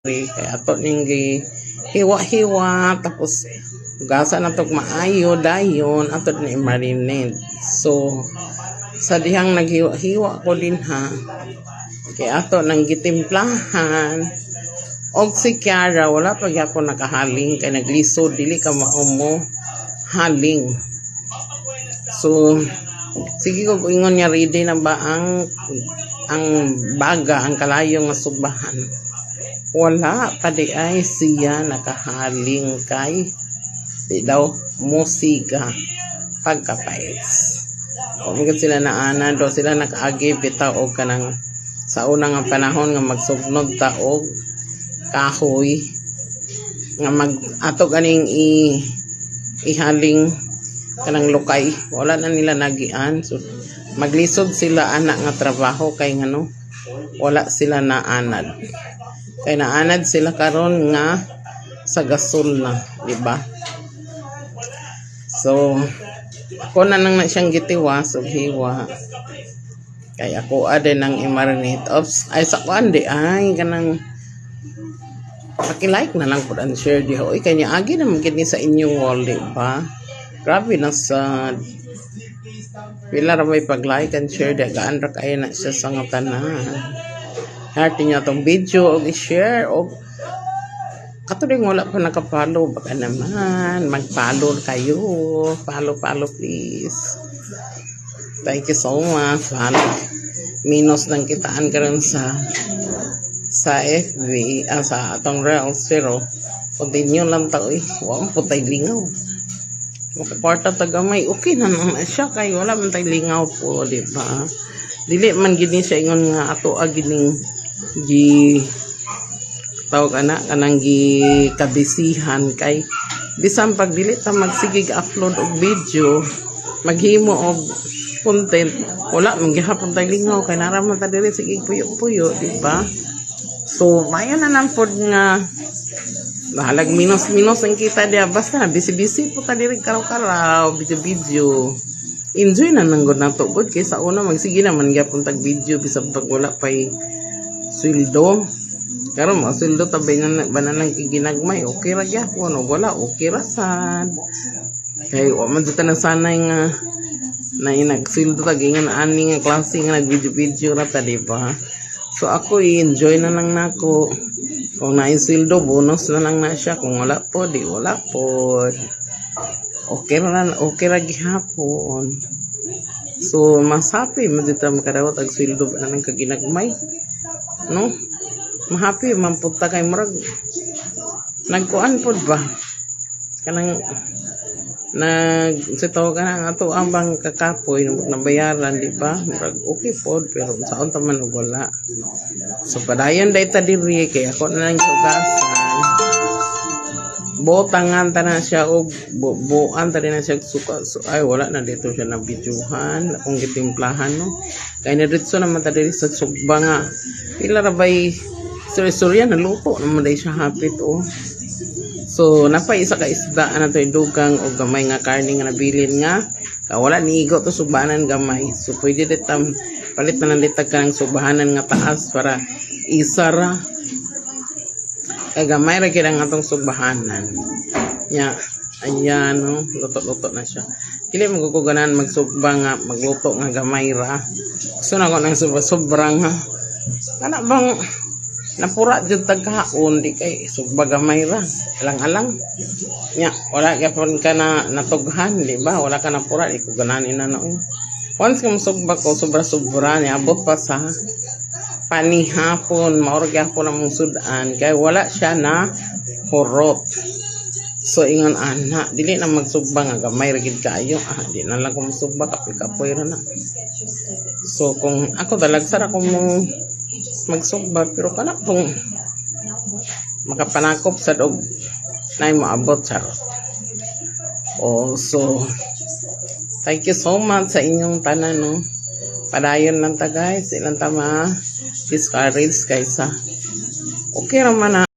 kaya ato ning hiwa-hiwa tapos gasa na tog maayo dayon ato ni marinade. So sa dihang naghiwa-hiwa ko din ha, kaya ato nang gitimplahan og si Kiara wala pa gyapon nakahaling kay naglisod dili ka maumo haling. So sige ko ingon niya ready na ba ang baga, ang kalayo nga subahan. Wala pa di ay siya nakahaling kay di daw musiga pagkapais. O mga sila na ana do sila nakaagi bitaw og kanang sa una nga panahon nga magsugnog ta og kahoy nga mag ato ganing ihaling kanang lukay. Wala na nila nagian. So maglisod sila anak nga trabaho kay ngano wala sila naanad. Kay naanad sila karon nga sa gasol na, di ba? So ako na nang na siyang gitiwas og hiwa. Kay ako ade nang i-marinate. Oops, ay sa kuan di ay kanang paki-like na lang pud and share di hoy kanya agi na magkini sa inyong wall, di ba? Grabe na sa pila ra may pag-like and share di gaan ra kay na siya sa nga tanan. Heart niyo tong video og i-share og katuling wala pa nakapalo baka naman mag-follow kayo. Follow please. Thank you so much. Minus ng kitaan karon sa FB sa atong reels pero continue lang ta oy. Wa mo putay lingaw. Makakwarta tagamay okay na naman siya kay wala man tay lingaw po, di ba? Dili man gini siya ingon nga ato gining gi tawag kanang gi kabisihan kay bisan pag dili ta magsigig upload og video maghimo og content wala man gihapon tay lingaw kay naraman ta diri sigig puyo-puyo, di ba? So mayan na lang pod nga bahalag minus ang kita dia basta busy po ta diri karaw-karaw video enjoy na nang gud nato gud kay sa una magsige naman gyapon tag video bisan pag wala pay sweldo karon mo sweldo tabay na banalang ginagmay okay ra gyapon wala okay ra sad kay wa man jud na sanay nga na inagsweldo tag ingon ani nga klase nga nag video ra ta, di ba? So ako i-enjoy na lang nako. Kung na-sweldo, bonus na lang na siya. Kung wala po, di wala po. Okay ra gihapon. So mas happy mo dito makadawat ang sweldo ba nang kaginagmay. No? Mahappy man pud ta kay murag nagkuan pod ba? Kanang sitaw ka na ato ang bang kakapoy nabayaran, di ba? Murag okay po pero saon ta man wala. So padayon day ta diri kay ako na lang sugasan botangan ta na siya og buan ta na siya suka. So ay wala na dito siya na bidyuhan akong gitimplahan, no? Kay naditso naman ta diri sa sugba nga pila ra bay storya na luto naman day siya hapit oh. So napay isa ka isda na to dugang o gamay nga karne nga nabilin nga wala niigo to subahanan gamay. So pwede ditam palit na lang ditag kanang subahanan nga taas para isara kay gamay ra kid ang atong subahanan nya. Ayan, no, luto na siya. Dili magkukuganan magsugba nga magluto nga gamay ra. Gusto na ko nang sobrang ha ana bang napura jud tagkaon di kay sugba gamay ra alang-alang nya wala gyapon ka na natughan, di ba? Wala ka napura di ko gananin na no. Once ka musugba ko sobra ni abot pa sa panihapon maor gyapon ang sudan kay wala siya na hurot. So ingon ana dili na magsugba nga gamay ra gid kaayo di na lang ko musugba kapoy ra na. So kung ako dalagsara ko mo magsugba pero kana kung makapanakop sa dog na maabot charot. So thank you so much sa inyong tanan, no? Padayon lang ta guys, ilang tama discourage kaysa okay ra man na